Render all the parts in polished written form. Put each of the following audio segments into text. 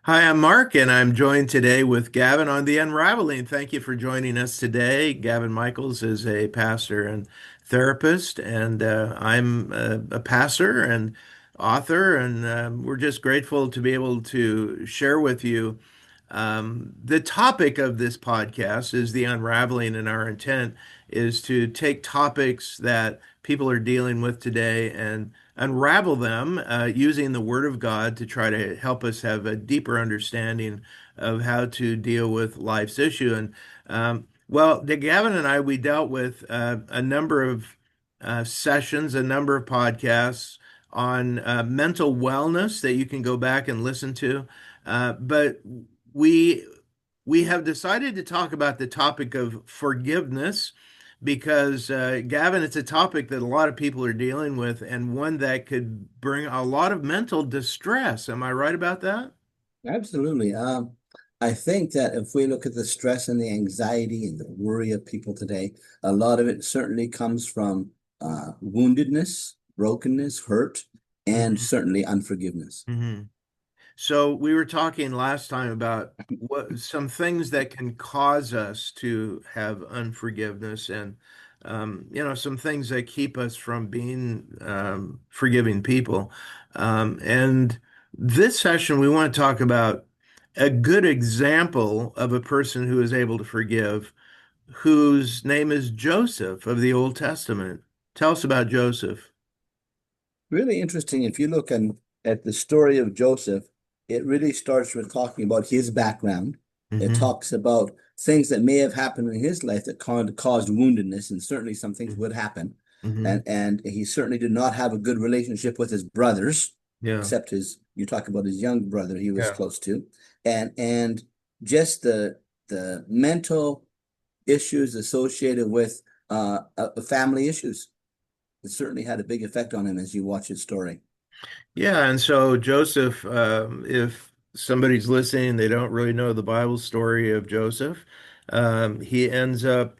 Hi, I'm Mark, and I'm joined today with Gavin on The Unraveling. Thank you for joining us today. Gavin Michaels is a pastor and therapist, and I'm a pastor and author, and we're just grateful to be able to share with you. The topic of this podcast is the unraveling, and our intent is to take topics that people are dealing with today and unravel them using the Word of God to try to help us have a deeper understanding of how to deal with life's issue. And Gavin and I, we dealt with a number of sessions, a number of podcasts on mental wellness that you can go back and listen to. But we we have decided to talk about the topic of forgiveness because Gavin, it's a topic that a lot of people are dealing with and one that could bring a lot of mental distress. Am I right about that? Absolutely. I think that if we look at the stress and the anxiety and the worry of people today, a lot of it certainly comes from woundedness, brokenness, hurt, and Hmm. certainly unforgiveness. Hmm. So we were talking last time about what some things that can cause us to have unforgiveness and some things that keep us from being forgiving people. And this session we want to talk about a good example of a person who is able to forgive, whose name is Joseph of the Old Testament. Tell us about Joseph. Really interesting. If you look at the story of Joseph, it really starts with talking about his background. It Hmm. talks about things that may have happened in his life that caused woundedness, and certainly some things would happen. Hmm. And he certainly did not have a good relationship with his brothers, Yeah. except you talk about his young brother he was Yeah. close to, and just the mental issues associated with family issues. It certainly had a big effect on him as you watch his story. Yeah, and so Joseph, if somebody's listening, they don't really know the Bible story of Joseph. He ends up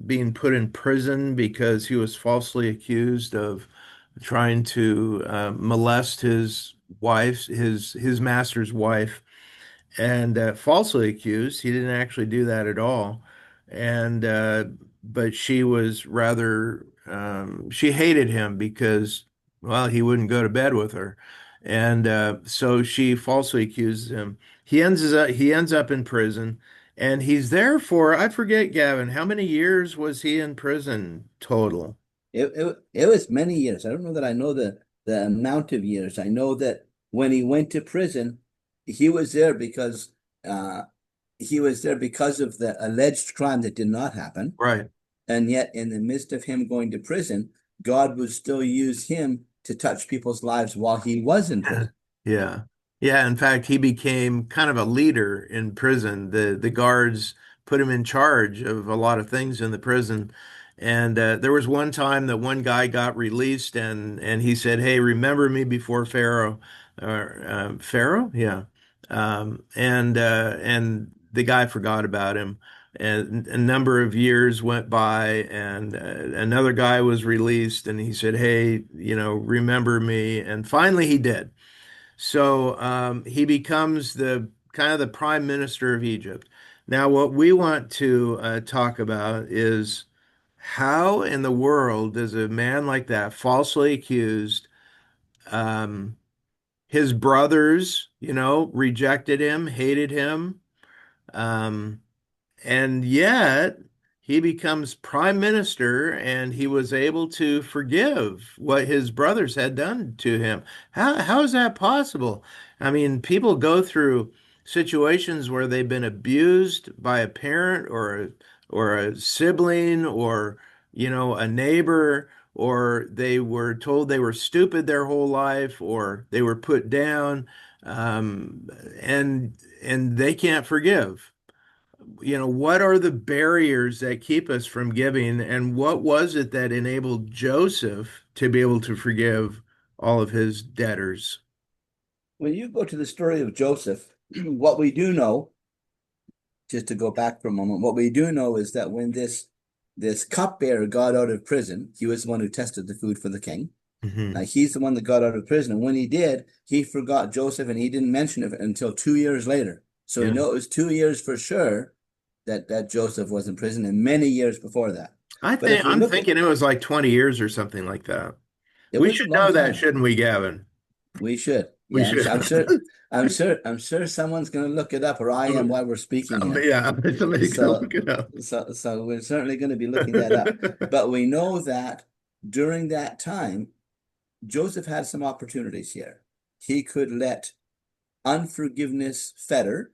being put in prison because he was falsely accused of trying to molest his wife, his master's wife, and falsely accused. He didn't actually do that at all. And but she was rather she hated him because well he wouldn't go to bed with her, and so she falsely accuses him. He ends up in prison, and he's there for I forget, Gavin, how many years was he in prison total? It was many years. I don't know that I know the amount of years. I know that when he went to prison, he was there because uh, he was there because of the alleged crime that did not happen. Right. And yet, in the midst of him going to prison, God would still use him to touch people's lives while he was in prison. Yeah. Yeah, in fact, he became kind of a leader in prison. The guards put him in charge of a lot of things in the prison. And there was one time that one guy got released and he said, "Hey, remember me before Pharaoh." Or Pharaoh? Yeah. And the guy forgot about him. And a number of years went by, and another guy was released, and he said, "Hey, remember me." And finally, he did. So he becomes the kind of the prime minister of Egypt. Now, what we want to talk about is how in the world does a man like that, falsely accused, um, his brothers, rejected him, hated him, um, and yet he becomes prime minister and he was able to forgive what his brothers had done to him. How is that possible? I mean, people go through situations where they've been abused by a parent or a sibling or a neighbor, or they were told they were stupid their whole life, or they were put down, um, and they can't forgive. What are the barriers that keep us from giving, and what was it that enabled Joseph to be able to forgive all of his debtors? When you go to the story of Joseph, what we do know, just to go back for a moment, what we do know is that when this cupbearer got out of prison, he was the one who tested the food for the king. Hmm. Like he's the one that got out of prison. And when he did, he forgot Joseph and he didn't mention it until 2 years later. So we Yeah. know it was 2 years for sure that Joseph was in prison and many years before that. But if we I'm look at thinking it was like 20 years or something like that. it We was a should long know that, time. shouldn't we, Gavin? We should. We Yeah, should. I'm sure someone's going to look it up, or I am while we're speaking here. Yeah, somebody go So, look it up. so we're certainly going to be looking that up. But we know that during that time, Joseph had some opportunities here. He could let unforgiveness fetter,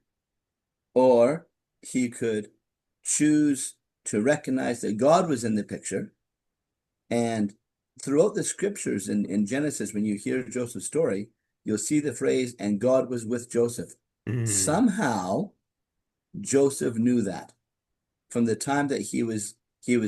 or he could choose to recognize that God was in the picture. And throughout the scriptures in Genesis, when you hear Joseph's story, you'll see the phrase, and God was with Joseph. Mm, Somehow, Joseph knew that from the time that he was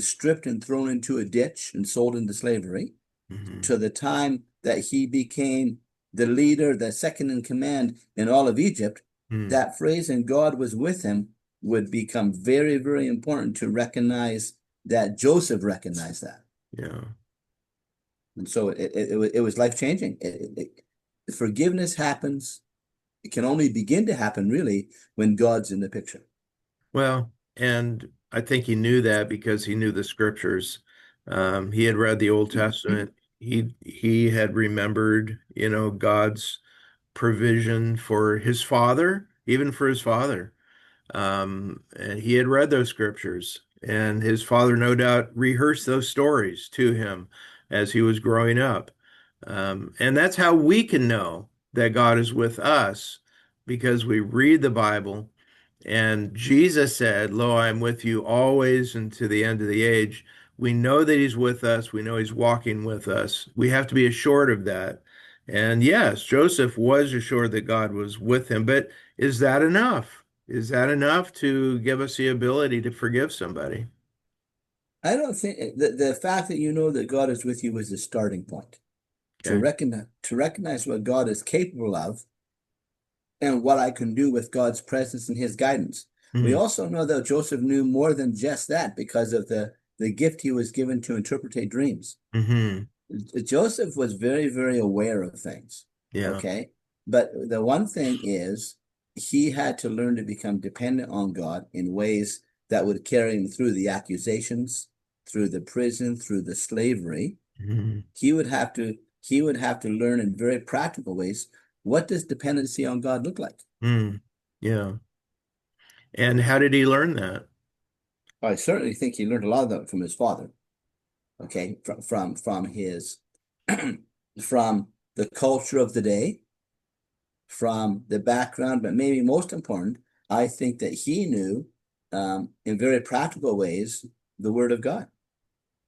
stripped and thrown into a ditch and sold into slavery mhm, to the time that he became the leader, the second in command in all of Egypt. mm, That phrase, and God was with him, would become very, very important to recognize that Joseph recognized that. yeah. And so it was life changing. Forgiveness happens. It can only begin to happen really when God's in the picture. Well, and I think he knew that because he knew the scriptures. He had read the Old Testament. He had remembered, God's provision for his father, even for his father. And he had read those scriptures, and his father no doubt rehearsed those stories to him as he was growing up. And that's how we can know that God is with us because we read the Bible. And Jesus said, Lo, I'm with you always and to the end of the age. We know that he's with us. We know he's walking with us. We have to be assured of that. And yes, Joseph was assured that God was with him. But is that enough? Is that enough to give us the ability to forgive somebody? I don't think the fact that you know that God is with you is the starting point. Okay. To recognize what God is capable of and what I can do with God's presence and his guidance. We Mm-hmm. also know that Joseph knew more than just that because of the gift he was given to interpret dreams. Mm-hmm. Joseph was very, very aware of things. Yeah. Okay. But the one thing is, he had to learn to become dependent on God in ways that would carry him through the accusations, through the prison, through the slavery. Mm-hmm. He would have to learn in very practical ways. What does dependency on God look like? Mm. Yeah. And how did he learn that? I certainly think he learned a lot of that from his father. Okay, from his from the culture of the day, from the background, but maybe most important, I think that he knew in very practical ways the word of God.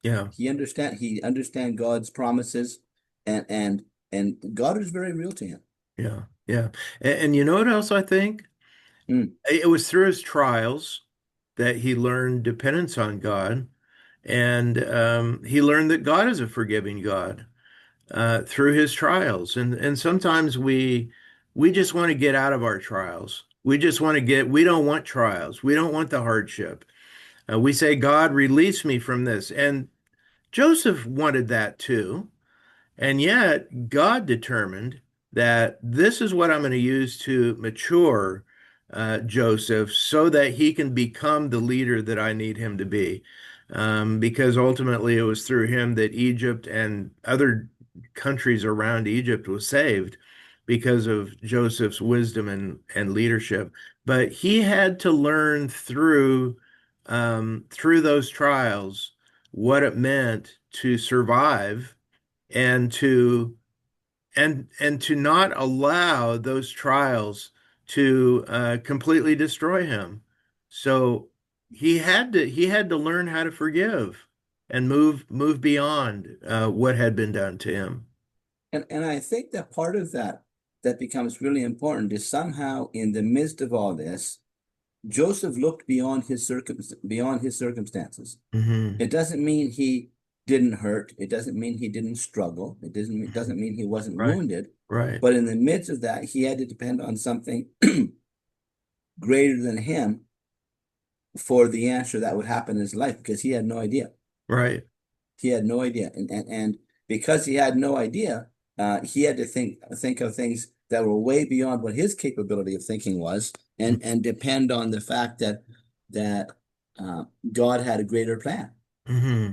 Yeah. He understand God's promises, and and God is very real to him. Yeah. Yeah. And you know what else I think? Mm. It was through his trials that he learned dependence on God, and he learned that God is a forgiving God through his trials. And sometimes we just want to get out of our trials. We just want to get. We don't want trials. We don't want the hardship. We say, God, release me from this. And Joseph wanted that too. And yet, God determined that this is what I'm going to use to mature Joseph so that he can become the leader that I need him to be. Because ultimately, it was through him that Egypt and other countries around Egypt was saved because of Joseph's wisdom and leadership. But he had to learn through those trials what it meant to survive and to not allow those trials to completely destroy him. So he had to learn how to forgive and move beyond what had been done to him. And I think that part of that becomes really important is somehow in the midst of all this, Joseph looked beyond his circumstances. Hmm. It doesn't mean he didn't hurt. It doesn't mean he didn't struggle. It doesn't mean he wasn't Right, wounded. right, But in the midst of that, he had to depend on something greater than him for the answer that would happen in his life because he had no idea. right. He had no idea. And because he had no idea, he had to think of things that were way beyond what his capability of thinking was, and depend on the fact that uh, God had a greater plan. Hmm.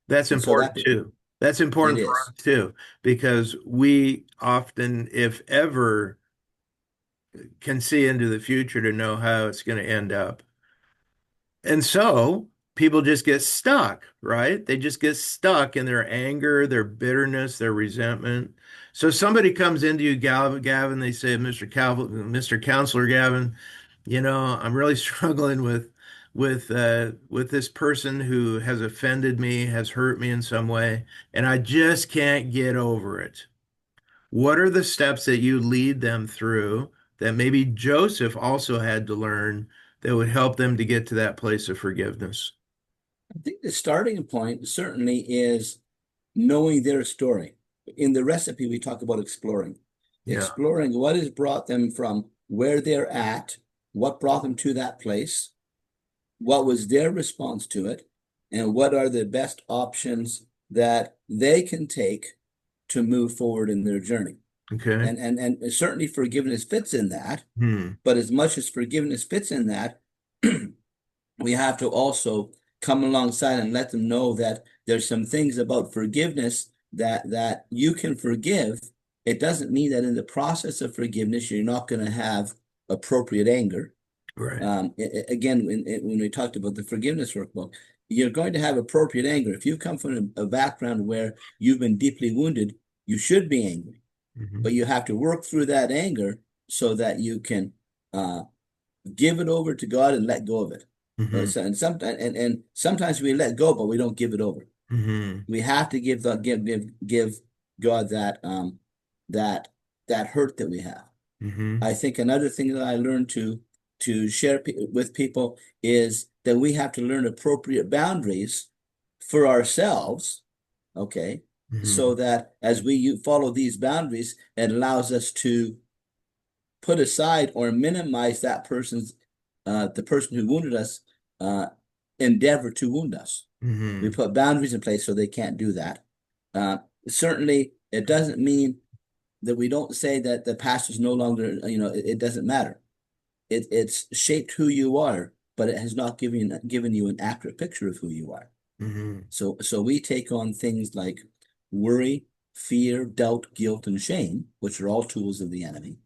That's And so important that too. That's it important for is. us too, because we often, if ever, can see into the future to know how it's going to end up. And so people just get stuck, right? They just get stuck in their anger, their bitterness, their resentment. So somebody comes into you, Gavin, they say, Mr. Counselor Gavin, I'm really struggling with this person who has offended me, has hurt me in some way, and I just can't get over it. What are the steps that you lead them through that maybe Joseph also had to learn that would help them to get to that place of forgiveness? I think the starting point certainly is knowing their story. In the recipe, we talk about Yeah. exploring what has brought them from where they're at, what brought them to that place, what was their response to it, and what are the best options that they can take to move forward in their journey. Okay. And certainly forgiveness fits in that, Hmm. but as much as forgiveness fits in that, we have to also come alongside and let them know that there's some things about forgiveness that you can forgive. It doesn't mean that in the process of forgiveness you're not going to have appropriate anger. Right. Again, when we talked about the forgiveness workbook, you're going to have appropriate anger. If you come from a background where you've been deeply wounded, you should be angry, Hmm. but you have to work through that anger so that you can uh, give it over to God and let go of it. Hmm. And sometimes we let go, but we don't give it over. Hmm. We have to give God that that hurt that we have. Hmm. I think another thing that I learned to share with people is that we have to learn appropriate boundaries for ourselves, okay? So Hmm. that as we follow these boundaries, it allows us to put aside or minimize the person who wounded us, uh, endeavor to wound us. We Hmm. put boundaries in place so they can't do that. Uh, Certainly, it doesn't mean that we don't say that the past is no longer, it doesn't matter. It's shaped who you are, but it has not given you an accurate picture of who you are. Hmm. So we take on things like worry, fear, doubt, guilt, and shame, which are all tools of the enemy.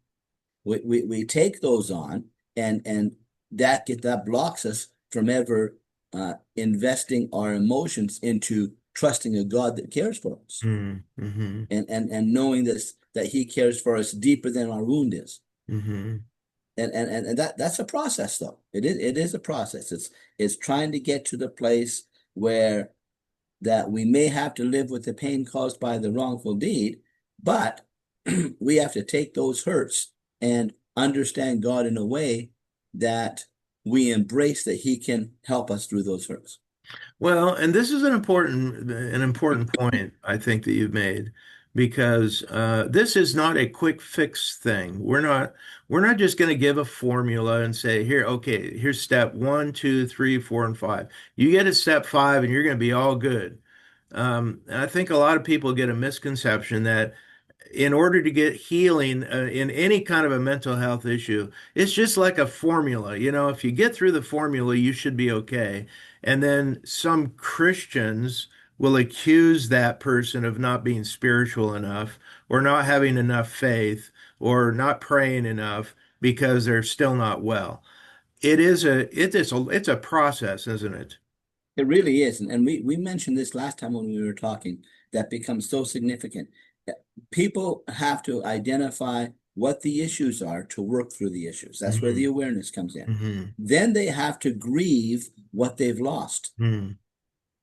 We take those on, and that blocks us from ever investing our emotions into trusting a God that cares for us, Hmm. Hmm. and knowing this that He cares for us deeper than our wound is. Hmm. And that's a process, though. It is a process. It's trying to get to the place where that we may have to live with the pain caused by the wrongful deed, but we have to take those hurts and understand God in a way that we embrace that He can help us through those hurts. Well, and this is an important point I think that you've made because this is not a quick fix thing. We're not just going to give a formula and say, here, okay, here's step one, two, three, four, and five. You get to step five and you're going to be all good. And I think a lot of people get a misconception that in order to get healing in any kind of a mental health issue, it's just like a formula. If you get through the formula, you should be okay. And then some Christians will accuse that person of not being spiritual enough or not having enough faith or not praying enough because they're still not well. It's a process, isn't it? It really is. And we mentioned this last time when we were talking, that becomes so significant. People have to identify what the issues are to work through the issues. That's where the Hmm. awareness comes in. Hmm. Then they have to grieve what they've lost. Hmm.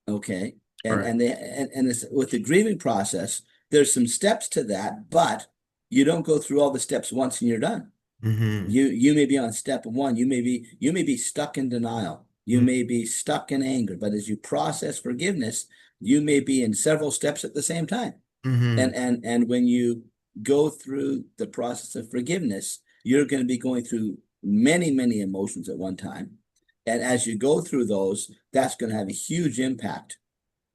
Okay. And Right. and they and it's, with the grieving process, there's some steps to that, but you don't go through all the steps once and you're done. Hmm. You may be on step one. You may be stuck in denial. You may be stuck in anger. But as you process forgiveness, you may be in several steps at the same time. Hmm. And when you go through the process of forgiveness, you're going to be going through many, many emotions at one time. And as you go through those, that's going to have a huge impact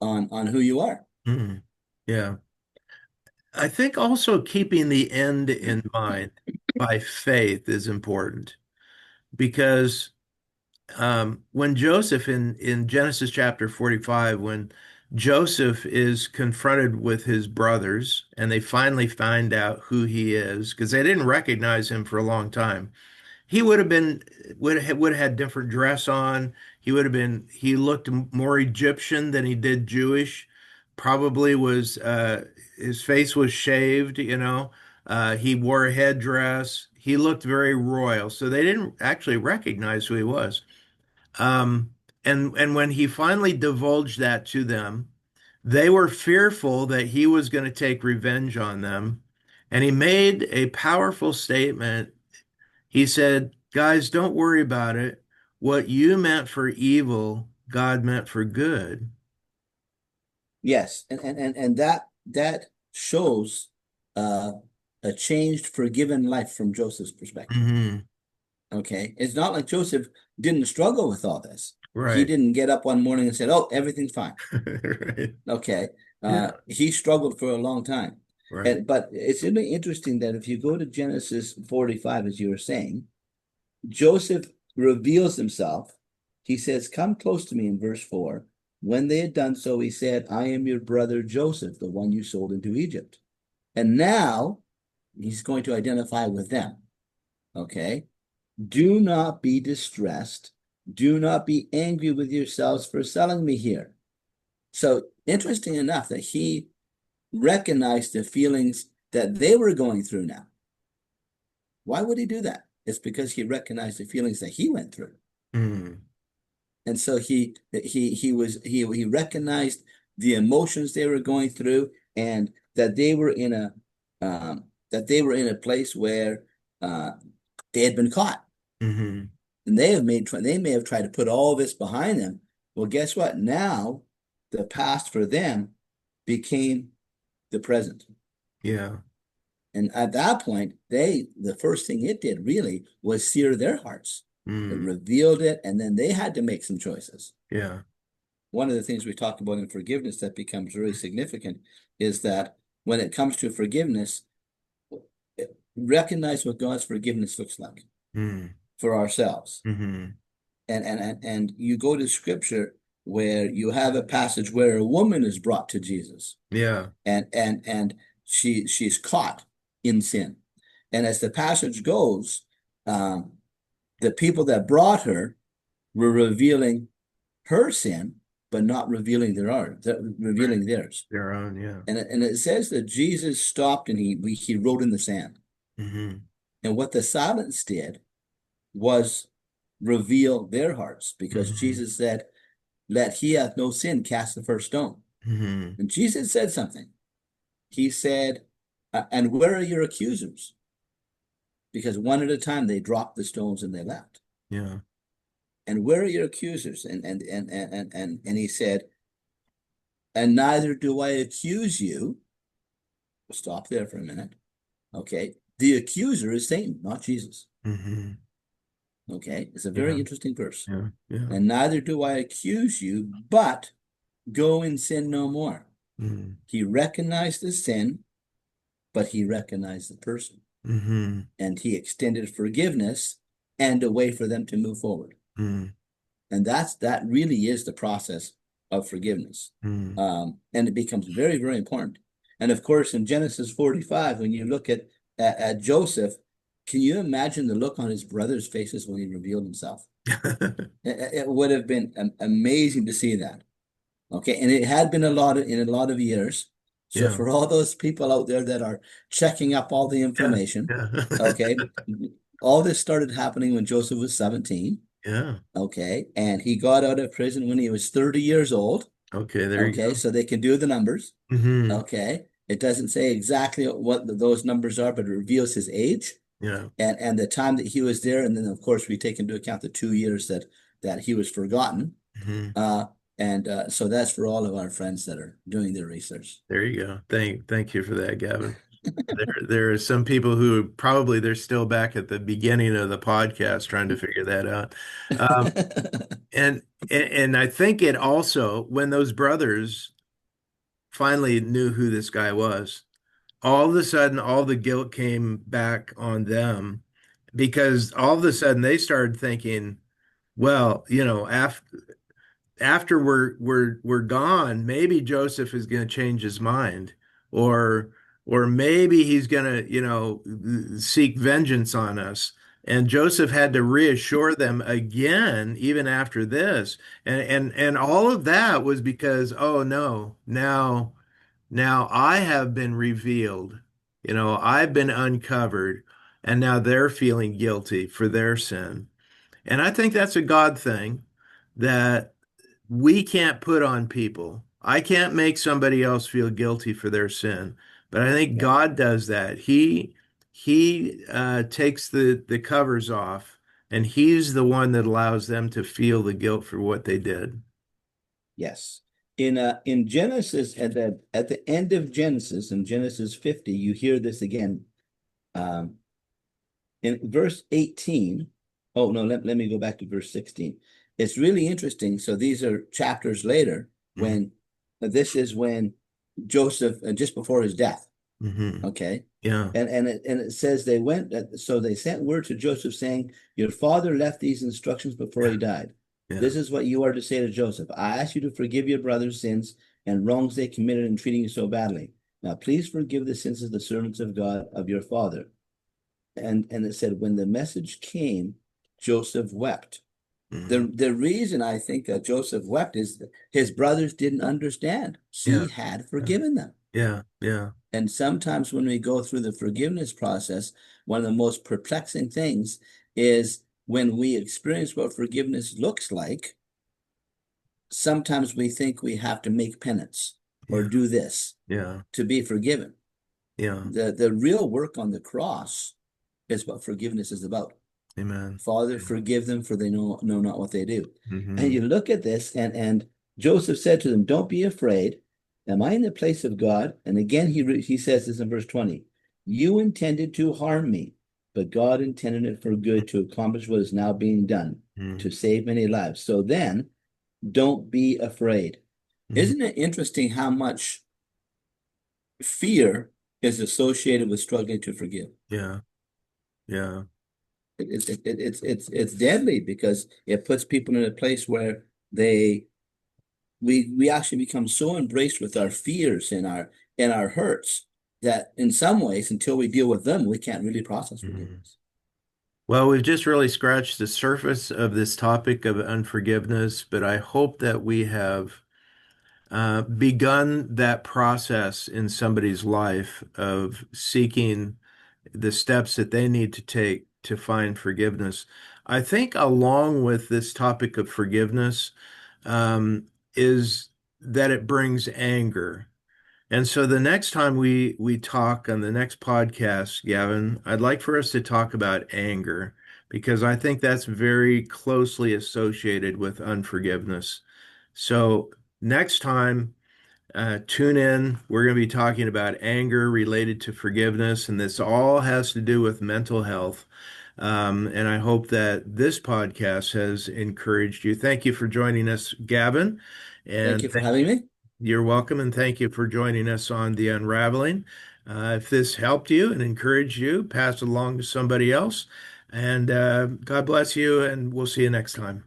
on who you are. Hmm. Yeah. I think also keeping the end in mind by faith is important because when Joseph in Genesis chapter 45, when Joseph is confronted with his brothers and they finally find out who he is because they didn't recognize him for a long time. He would have been would have had different dress on. He looked more Egyptian than he did Jewish. Probably was his face was shaved, you know. He wore a headdress. He looked very royal. So they didn't actually recognize who he was. Um, and when he finally divulged that to them, they were fearful that he was going to take revenge on them. And he made a powerful statement. He said, "Guys, don't worry about it. What you meant for evil, God meant for good." Yes, and that shows uh, a changed, forgiven life from Joseph's perspective. Hmm. Okay, it's not like Joseph didn't struggle with all this. He Right. didn't get up one morning and said, "Oh, everything's fine." Right. Okay, Yeah. he struggled for a long time, Right. and but it's really interesting that if you go to Genesis 45, as you were saying, Joseph reveals himself. He says, "Come close to me," in verse 4. When they had done so, he said, "I am your brother Joseph, the one you sold into Egypt." And now he's going to identify with them. Okay. Do not be distressed. Do not be angry with yourselves for selling me here. So interesting enough that he recognized the feelings that they were going through now. Why would he do that? It's because he recognized the feelings that he went through. Mm. And so he recognized the emotions they were going through, and that they were in a place where uh, they had been caught, Hmm. and they may have tried to put all this behind them. Well, guess what? Now the past for them became the present. Yeah. And at that point, the first thing it did really was sear their hearts. It Mm. revealed it, and then they had to make some choices. Yeah. One of the things we talk about in forgiveness that becomes really significant is that when it comes to forgiveness, recognize what God's forgiveness looks like Mm. for ourselves. Hmm. And you go to scripture where you have a passage where a woman is brought to Jesus, Yeah. and she's caught in sin. And as the passage goes, um, the people that brought her were revealing her sin, but not revealing Right. revealing theirs. Their own. Yeah. And it says that Jesus stopped and he wrote in the sand. Hmm. And what the silence did was reveal their hearts, because Hmm. Jesus said, "Let he hath no sin cast the first stone." Hmm. And Jesus said something. He said, "And where are your accusers?" Because one at a time they dropped the stones and they left. Yeah. "And where are your accusers?" And he said, "And neither do I accuse you." We'll stop there for a minute. Okay. The accuser is Satan, not Jesus. Hmm. Okay. It's a very Yeah. interesting verse. Yeah. Yeah. "And neither do I accuse you, but go and sin no more." Mm. He recognized the sin, but he recognized the person. Hmm. And he extended forgiveness and a way for them to move forward. Mm. And that really is the process of forgiveness. Mm. And it becomes very, very important. And of course, in Genesis 45, when you look at Joseph, can you imagine the look on his brothers' faces when he revealed himself? It would have been amazing to see that. Okay, and it had been in a lot of years. So Yeah. for all those people out there that are checking up all the Yeah. information, Yeah. okay, all this started happening when Joseph was 17. Yeah. Okay, and he got out of prison when he was 30 years old. Okay, there you Okay, go. so they can do the numbers. Hmm. Okay, it doesn't say exactly what those numbers are, but it reveals his age Yeah. and the time that he was there, and then of course we take into account the 2 years that he was forgotten. Hmm. Uh, and so that's for all of our friends that are doing their research. There you go. Thank you for that, Gavin. There are some people who probably they're still back at the beginning of the podcast trying to figure that out. Um, and I think it also when those brothers finally knew who this guy was. All of a sudden, all the guilt came back on them because all of a sudden they started thinking, well, after we're gone, maybe Joseph is going to change his mind, or or maybe he's going to, seek vengeance on us. And Joseph had to reassure them again, even after this. And all of that was because, oh no, now I have been revealed. I've been uncovered, and now they're feeling guilty for their sin. And I think that's a God thing that we can't put on people. I can't make somebody else feel guilty for their sin, but I think Yeah. God does that. He takes the covers off, and He's the one that allows them to feel the guilt for what they did. Yes. In Genesis, at the end of Genesis, in Genesis 50, you hear this again. Um, in verse 18, oh no, let me go back to verse 16. It's really interesting. So these are chapters later Hmm. when this is when Joseph, just before his death, Hmm. okay? Yeah, And it says they went, so they sent word to Joseph saying, your father left these instructions before he died. yeah. This is what you are to say to Joseph. I ask you to forgive your brother's sins and wrongs they committed in treating you so badly. Now, please forgive the sins of the servants of God, of your father. And it said, when the message came, Joseph wept. Hmm. The reason I think Joseph wept is that his brothers didn't understand. Yeah, He had yeah, forgiven them. yeah, yeah, And sometimes when we go through the forgiveness process, one of the most perplexing things is when we experience what forgiveness looks like, sometimes we think we have to make penance or yeah, do this yeah, to be forgiven. yeah. The real work on the cross is what forgiveness is about. Amen. Father, forgive them, for they know not what they do. And Hmm. you look at this, and Joseph said to them, don't be afraid. Am I in the place of God? And again, he says this in verse 20. You intended to harm me, but God intended it for good to accomplish what is now being done, Hmm. to save many lives. So then, don't be afraid. Hmm. Isn't it interesting how much fear is associated with struggling to forgive? Yeah, yeah. It's deadly because it puts people in a place where they we actually become so embraced with our fears and our hurts that in some ways, until we deal with them, we can't really process Mhm. forgiveness. Well, we've just really scratched the surface of this topic of unforgiveness, but I hope that we have begun that process in somebody's life of seeking the steps that they need to take to find forgiveness. I think, along with this topic of forgiveness, is that it brings anger. And so the next time we talk on the next podcast, Gavin, I'd like for us to talk about anger because I think that's very closely associated with unforgiveness. So next time, tune in. We're going to be talking about anger related to forgiveness, and this all has to do with mental health. And I hope that this podcast has encouraged you. Thank you for joining us, Gavin, Thank and you for having me. you're welcome, and thank you for joining us on The Unraveling. If this helped you and encouraged you, pass it along to somebody else. And God bless you, and we'll see you next time.